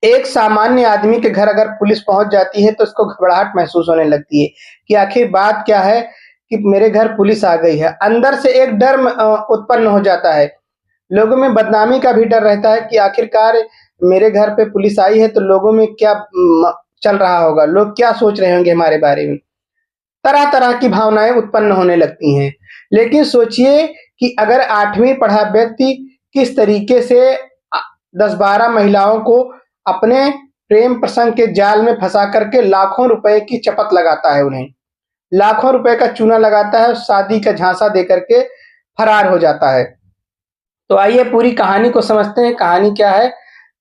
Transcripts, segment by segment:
एक सामान्य आदमी के घर अगर पुलिस पहुंच जाती है तो उसको घबराहट महसूस होने लगती है कि आखिर बात क्या है कि मेरे घर पुलिस आ गई है। अंदर से एक डर उत्पन्न हो जाता है। लोगों में बदनामी का भी डर रहता है कि आखिरकार मेरे घर पे पुलिस आई है तो लोगों में क्या चल रहा होगा, लोग क्या सोच रहे होंगे हमारे बारे में। तरह तरह की भावनाएं उत्पन्न होने लगती हैं। लेकिन सोचिए कि अगर 8वीं पढ़ा व्यक्ति किस तरीके से 10-12 महिलाओं को अपने प्रेम प्रसंग के जाल में फंसा करके लाखों रुपए की चपत लगाता है, उन्हें लाखों रुपए का चूना लगाता है और शादी का झांसा दे करके फरार हो जाता है। तो आइए पूरी कहानी को समझते हैं, कहानी क्या है।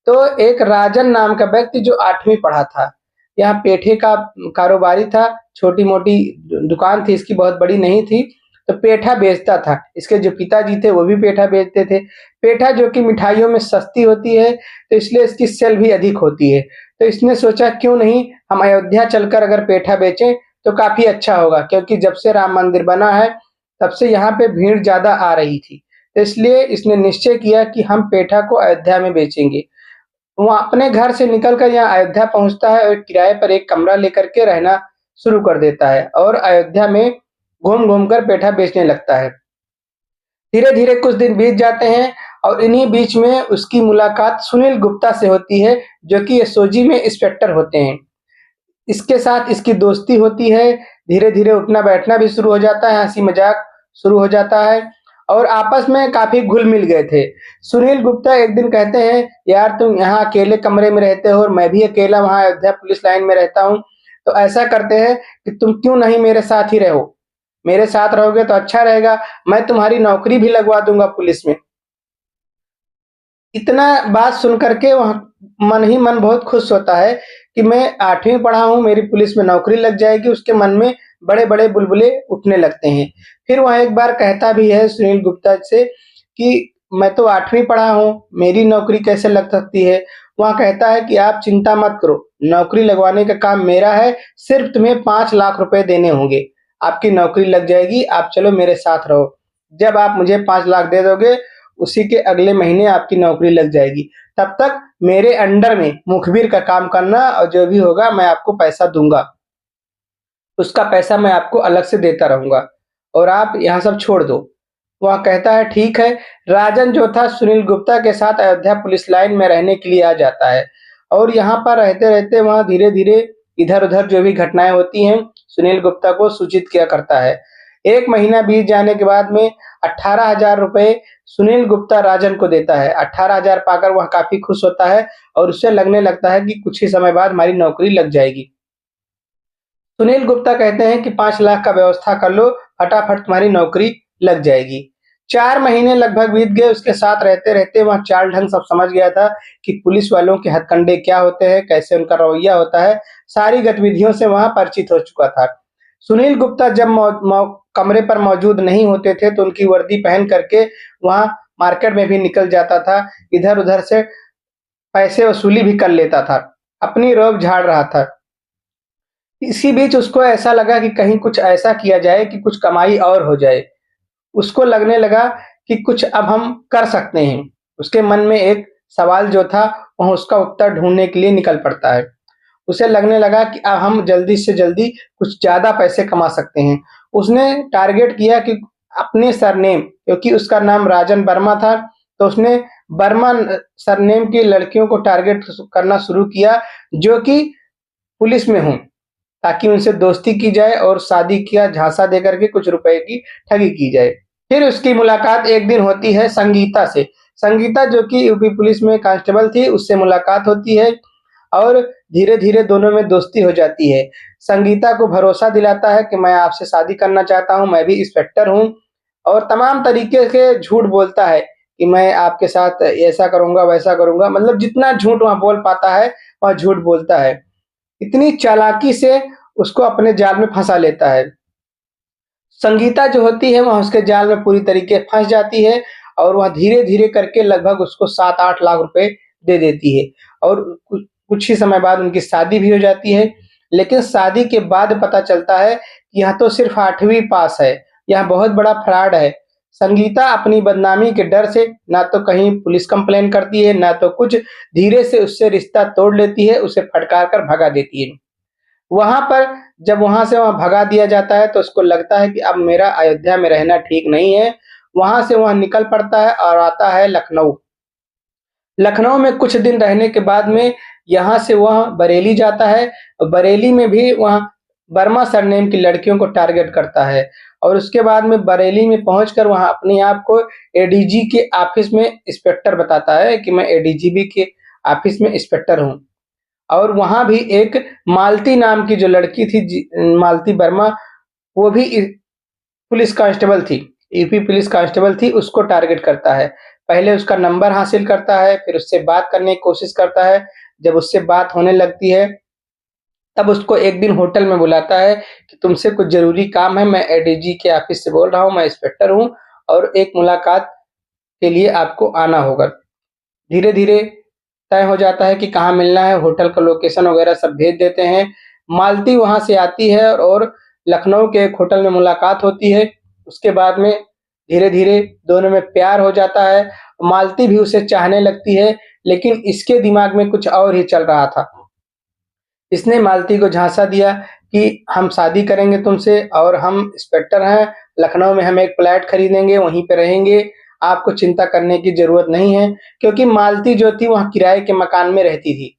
तो एक राजन नाम का व्यक्ति जो 8वीं पढ़ा था, यहाँ पेठे का कारोबारी था, छोटी-मोटी दुकान थी इसकी, बहुत बड़ी नहीं थी। तो पेठा बेचता था। इसके जो पिताजी थे वो भी पेठा बेचते थे। पेठा जो कि मिठाइयों में सस्ती होती है, तो इसलिए इसकी सेल भी अधिक होती है। तो इसने सोचा क्यों नहीं हम अयोध्या चलकर अगर पेठा बेचें तो काफ़ी अच्छा होगा, क्योंकि जब से राम मंदिर बना है तब से यहाँ पे भीड़ ज़्यादा आ रही थी। तो इसलिए इसने निश्चय किया कि हम पेठा को अयोध्या में बेचेंगे। वो अपने घर से निकलकर यहाँ अयोध्या पहुँचता है और किराए पर एक कमरा लेकर के रहना शुरू कर देता है और अयोध्या में घूम-घूम कर पेठा बेचने लगता है। धीरे-धीरे कुछ दिन बीत जाते हैं और इन्हीं बीच में उसकी मुलाकात सुनील गुप्ता से होती है, जो कि एसओजी में इंस्पेक्टर होते हैं। इसके साथ इसकी दोस्ती होती है, धीरे-धीरे उठना-बैठना भी शुरू हो जाता है, हँसी-मज़ाक शुरू हो जाता है और आपस में काफ़ी घुल-मिल गए थे। सुनील गुप्ता एक दिन कहते हैं, "यार तुम यहाँ अकेले कमरे में रहते हो और मैं भी अकेला वहाँ अयोध्या पुलिस लाइन में रहता हूँ, तो ऐसा करते हैं कि तुम क्यों नहीं मेरे साथ ही रहो? मेरे साथ रहोगे तो अच्छा रहेगा, मैं तुम्हारी नौकरी भी लगवा दूँगा पुलिस में।" इतना बात सुन कर के वहाँ मन ही मन बहुत खुश होता है कि मैं 8वीं पढ़ा हूँ, मेरी पुलिस में नौकरी लग जाएगी, उसके मन में बड़े-बड़े बुलबुले उठने लगते हैं। फिर वह एक बार कहता भी है सुनील गुप्ता से कि मैं तो 8वीं पढ़ा हूँ, मेरी नौकरी कैसे लग सकती है? वह कहता है कि आप चिंता मत करो, नौकरी लगवाने का काम मेरा है, सिर्फ़ तुम्हें 5 लाख रुपए देने होंगे, आपकी नौकरी लग जाएगी, आप चलो मेरे साथ रहो। जब आप मुझे 5 लाख दे दोगे उसी के अगले महीने आपकी नौकरी लग जाएगी। तब तक मेरे अंडर में मुखबिर का काम करना और जो भी होगा मैं आपको पैसा दूँगा। उसका पैसा मैं आपको अलग से देता रहूँगा और आप यहाँ सब छोड़ दो। वह कहता है ठीक है। राजन जो था सुनील गुप्ता के साथ अयोध्या पुलिस लाइन में रहने के लिए आ जाता है और यहाँ पर रहते-रहते वहाँ धीरे-धीरे इधर-उधर जो भी घटनाएँ होती हैं, सुनील गुप्ता को सूचित किया करता है। 1 महीना बीत जाने के बाद में 18,000 रुपए सुनील गुप्ता राजन को देता है। 18,000 पाकर वह काफ़ी खुश होता है और उसे लगने लगता है कि कुछ ही समय बाद हमारी नौकरी लग जाएगी। सुनील गुप्ता कहते हैं कि 5 लाख का व्यवस्था कर लो, फटाफट तुम्हारी नौकरी लग जाएगी। 4 महीने लगभग बीत गए, उसके साथ रहते-रहते वह चाल ढंग सब समझ गया था कि पुलिस वालों के हथकंडे क्या होते हैं, कैसे उनका रवैया होता है, सारी गतिविधियों से वह परिचित हो चुका था। सुनील गुप्ता जब मौ मौ कमरे पर मौजूद नहीं होते थे, तो उनकी वर्दी पहन करके वह मार्केट में भी निकल जाता था, इधर-उधर से पैसे वसूली भी कर लेता था, अपनी रौब झाड़ रहा था। इसी बीच उसको ऐसा लगा कि कहीं कुछ ऐसा किया जाए कि कुछ कमाई और हो जाए। उसको लगने लगा कि कुछ अब हम कर सकते हैं। उसके मन में एक सवाल जो था, वह उसका उत्तर ढूँढने के लिए निकल पड़ता है। उसे लगने लगा कि अब हम जल्दी से जल्दी कुछ ज़्यादा पैसे कमा सकते हैं। उसने टारगेट किया कि अपने सरनेम, क्योंकि उसका नाम राजन वर्मा था, तो उसने वर्मा सरनेम की लड़कियों को टारगेट करना शुरू किया, जो कि पुलिस में हों। ताकि उनसे दोस्ती की जाए और शादी का झांसा देकर के कुछ रुपए की ठगी की जाए। फिर उसकी मुलाकात एक दिन होती है संगीता से। संगीता जो कि यूपी पुलिस में कांस्टेबल थी, उससे मुलाकात होती है और धीरे-धीरे दोनों में दोस्ती हो जाती है। संगीता को भरोसा दिलाता है कि मैं आपसे शादी करना चाहता हूँ, मैं भी इंस्पेक्टर हूँ और तमाम तरीके के झूठ बोलता है कि मैं आपके साथ ऐसा करूँगा, वैसा करूँगा, मतलब जितना झूठ वह बोल पाता है, वह झूठ बोलता है। इतनी चालाकी से उसको अपने जाल में फँसा लेता है। संगीता जो होती है वह उसके जाल में पूरी तरीके फँस जाती है और वह धीरे-धीरे करके लगभग उसको 7-8 लाख रुपए दे देती है और कुछ ही समय बाद उनकी शादी भी हो जाती है। लेकिन शादी के बाद पता चलता है कि यह तो सिर्फ़ 8वीं पास है, यह बहुत बड़ा फ्रॉड है। संगीता अपनी बदनामी के डर से ना तो कहीं पुलिस कंप्लेन करती है, ना तो कुछ, धीरे से उससे रिश्ता तोड़ लेती है, उसे फटकार कर भगा देती है। वहाँ पर जब वहाँ से वहाँ भगा दिया जाता है तो उसको लगता है कि अब मेरा अयोध्या में रहना ठीक नहीं है। वहाँ से वह निकल पड़ता है और आता है लखनऊ। लखनऊ में कुछ दिन रहने के बाद में यहाँ से वह बरेली जाता है। बरेली में भी वह वर्मा सरनेम की लड़कियों को टारगेट करता है और उसके बाद में बरेली में पहुंचकर वहाँ अपने आप को एडीजी के ऑफिस में इंस्पेक्टर बताता है कि मैं एडीजीपी के ऑफिस में इंस्पेक्टर हूँ। और वहाँ भी एक मालती नाम की जो लड़की थी, मालती वर्मा, वो भी पुलिस कांस्टेबल थी, यूपी पुलिस कांस्टेबल थी, उसको टारगेट करता है। पहले उसका नंबर हासिल करता है, फिर उससे बात करने की कोशिश करता है। जब उससे बात होने लगती है, तब उसको एक दिन होटल में बुलाता है कि तुमसे कुछ ज़रूरी काम है, मैं एडीजी के ऑफिस से बोल रहा हूँ, मैं इंस्पेक्टर हूँ और एक मुलाकात के लिए आपको आना होगा। धीरे-धीरे तय हो जाता है कि कहाँ मिलना है, होटल का लोकेशन वगैरह सब भेज देते हैं। मालती वहाँ से आती है और लखनऊ के एक होटल में मुलाकात होती है। उसके बाद में धीरे-धीरे दोनों में प्यार हो जाता है। मालती भी उसे चाहने लगती है, लेकिन इसके दिमाग में कुछ और ही चल रहा था। इसने मालती को झांसा दिया कि हम शादी करेंगे तुमसे और हम इंस्पेक्टर हैं, लखनऊ में हम एक फ्लैट खरीदेंगे, वहीं पे रहेंगे, आपको चिंता करने की ज़रूरत नहीं है। क्योंकि मालती जो थी वहाँ किराए के मकान में रहती थी।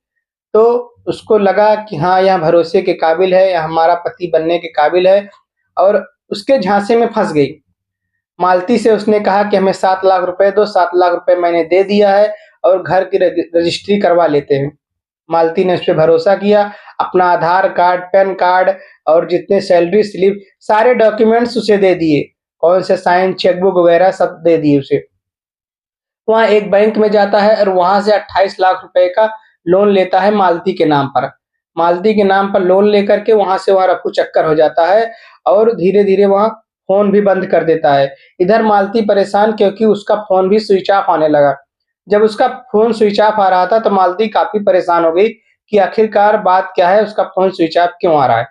तो उसको लगा कि हाँ, यह भरोसे के काबिल है, यह हमारा पति बनने के काबिल है और उसके झांसे में फँस गई। मालती से उसने कहा कि हमें 7 लाख रुपए दो, 7 लाख रुपए मैंने दे दिया है और घर की रजिस्ट्री करवा लेते हैं। मालती ने उसपे भरोसा किया, अपना आधार कार्ड, पैन कार्ड और जितने सैलरी स्लिप सारे डॉक्यूमेंट्स उसे दे दिए। कौन से साइन, चेकबुक वगैरह सब दे दिए उसे। वहाँ एक बैंक में जाता है और वहाँ से 28 लाख रुपए का लोन लेता है मालती के नाम पर। मालती के नाम पर लोन लेकर के वहाँ से वहाँ रफू-चक्कर हो जाता है और धीरे-धीरे वहाँ फ़ोन भी बंद कर देता है। इधर मालती परेशान क्योंकि उसका फ़ोन भी स्विच ऑफ आने लगा। जब उसका फ़ोन स्विच ऑफ आ रहा था तो मालती काफ़ी परेशान हो गई कि आखिरकार बात क्या है, उसका फ़ोन स्विच ऑफ क्यों आ रहा है।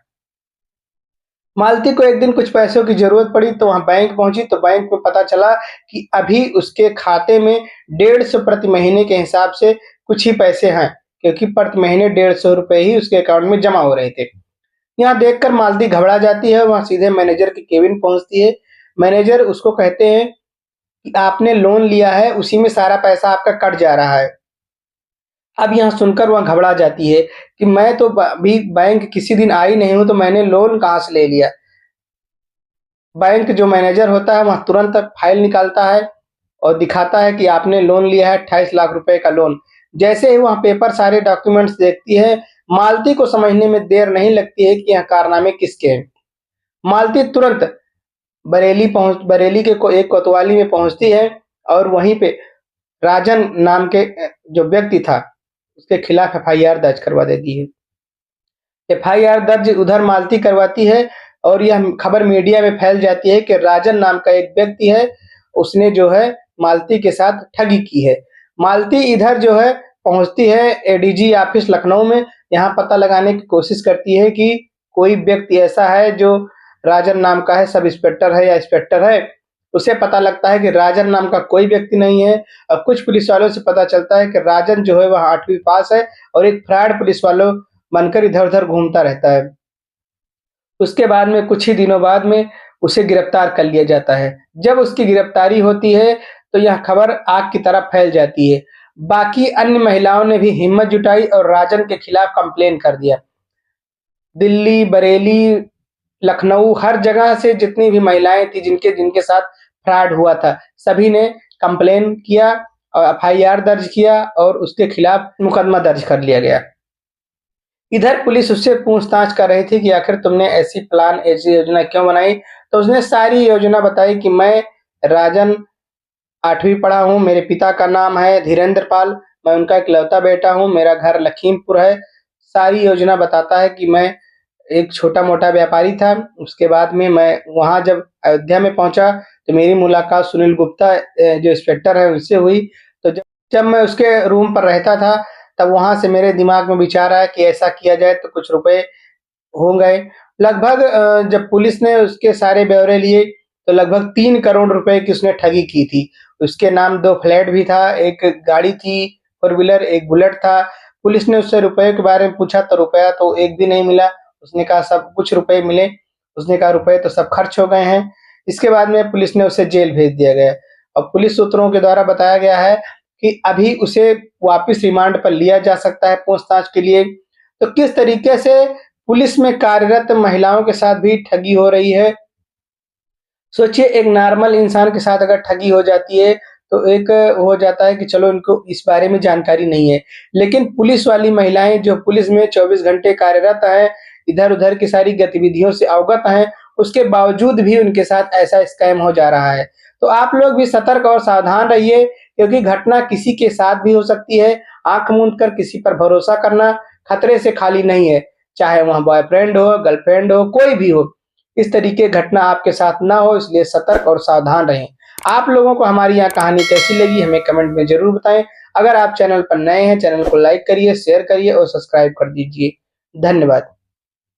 मालती को एक दिन कुछ पैसों की ज़रूरत पड़ी तो वहाँ बैंक पहुँची तो बैंक में पता चला कि अभी उसके खाते में 150 प्रति महीने के हिसाब से कुछ ही पैसे हैं, क्योंकि प्रति महीने 150 रुपए ही उसके अकाउंट में जमा हो रहे थे। यहाँ देखकर मालती घबरा जाती है, वहाँ सीधे मैनेजर के केबिन पहुँचती है। मैनेजर उसको कहते हैं कि आपने लोन लिया है, उसी में सारा पैसा आपका कट जा रहा है। अब यहाँ सुनकर वह घबरा जाती है कि मैं तो अभी बैंक किसी दिन आई नहीं हूँ, तो मैंने लोन कहाँ से ले लिया। बैंक जो मैनेजर होता है वह तुरंत फाइल निकालता है और दिखाता है कि आपने लोन लिया है 28 लाख रुपए का लोन। जैसे ही वह पेपर सारे डॉक्यूमेंट्स देखती है, मालती को समझने में देर नहीं लगती है कि यह कारनामे किसके हैं। मालती तुरंत बरेली के एक कोतवाली में पहुंचती है और वहीं पे राजन नाम के जो व्यक्ति था, उसके खिलाफ एफआईआर दर्ज करवा देती है। एफआईआर दर्ज उधर मालती करवाती है और यह खबर मीडिया में फैल जाती है कि राजन नाम का एक व्यक्ति है, उसने जो है मालती के साथ ठगी की है। मालती इधर जो है पहुंचती है एडीजी ऑफिस लखनऊ में, यहाँ पता लगाने की कोशिश करती है कि कोई व्यक्ति ऐसा है जो राजन नाम का है, सब इंस्पेक्टर है या इंस्पेक्टर है। उसे पता लगता है कि राजन नाम का कोई व्यक्ति नहीं है और कुछ पुलिस वालों से पता चलता है कि राजन जो है वह 8वीं पास है और एक फ्रॉड पुलिस वालों बनकर इधर-उधर घूमता रहता है। उसके बाद में कुछ ही दिनों बाद में उसे गिरफ्तार कर लिया जाता है। जब उसकी गिरफ्तारी होती है, तो यह खबर आग की तरह फैल जाती है। बाकी अन्य महिलाओं ने भी हिम्मत जुटाई और राजन के खिलाफ कंप्लेन कर दिया। दिल्ली, बरेली, लखनऊ हर जगह से जितनी भी महिलाएँ थी जिनके जिनके साथ फ्रॉड हुआ था, सभी ने कंप्लेन किया और एफआईआर दर्ज किया और उसके खिलाफ मुकदमा दर्ज कर लिया गया। इधर पुलिस उससे पूछताछ कर रही थी कि आखिर तुमने ऐसी योजना क्यों बनाई? तो उसने सारी योजना बताई कि मैं राजन 8वीं पढ़ा हूँ, मेरे पिता का नाम है धीरेंद्र पाल, मैं उनका इकलौता बेटा हूँ, मेरा घर लखीमपुर है। सारी योजना बताता है कि मैं एक छोटा-मोटा व्यापारी था। उसके बाद में मैं वहाँ जब अयोध्या में पहुँचा तो मेरी मुलाकात सुनील गुप्ता जो इंस्पेक्टर हैं उनसे हुई। तो जब जब मैं उसके रूम पर रहता था, तब वहाँ से मेरे दिमाग में विचार आया कि ऐसा किया जाए तो कुछ रुपए हो गए। लगभग जब पुलिस ने उसके सारे ब्यौरे लिए तो लगभग 3 करोड़ रुपए की उसने ठगी की थी। उसके नाम 2 फ्लैट भी था, एक गाड़ी थी फोर व्हीलर, एक बुलेट था। पुलिस ने उससे रुपए के बारे में पूछा तो रुपया तो एक भी नहीं मिला। उसने कहा सब कुछ रुपए मिले। उसने कहा रुपए तो सब खर्च हो गए हैं। इसके बाद में पुलिस ने उसे जेल भेज दिया गया। और पुलिस सूत्रों के द्वारा बताया गया है कि अभी उसे वापस रिमांड पर लिया जा सकता है पूछताछ के लिए। तो किस तरीके से पुलिस में कार्यरत महिलाओं के साथ भी ठगी हो रही है। सोचिए एक नॉर्मल इंसान के साथ अगर ठगी हो जाती है तो एक हो जाता है कि चलो इनको इस बारे में जानकारी नहीं है। लेकिन पुलिस वाली महिलाएं जो पुलिस में 24 घंटे कार्यरत हैं, इधर-उधर की सारी गतिविधियों से अवगत हैं, उसके बावजूद भी उनके साथ ऐसा स्कैम हो जा रहा है। तो आप लोग भी सतर्क और सावधान रहिए क्योंकि घटना किसी के साथ भी हो सकती है। आँख मूंद कर किसी पर भरोसा करना खतरे से खाली नहीं है। चाहे वह बॉयफ्रेंड हो, गर्लफ्रेंड हो, कोई भी हो। इस तरीके की घटना आपके साथ ना हो इसलिए सतर्क और सावधान रहें। आप लोगों को हमारी यह कहानी कैसी लगी हमें कमेंट में ज़रूर बताएँ। अगर आप चैनल पर नए हैं, चैनल को लाइक करिए, शेयर करिए और सब्सक्राइब कर दीजिए। धन्यवाद।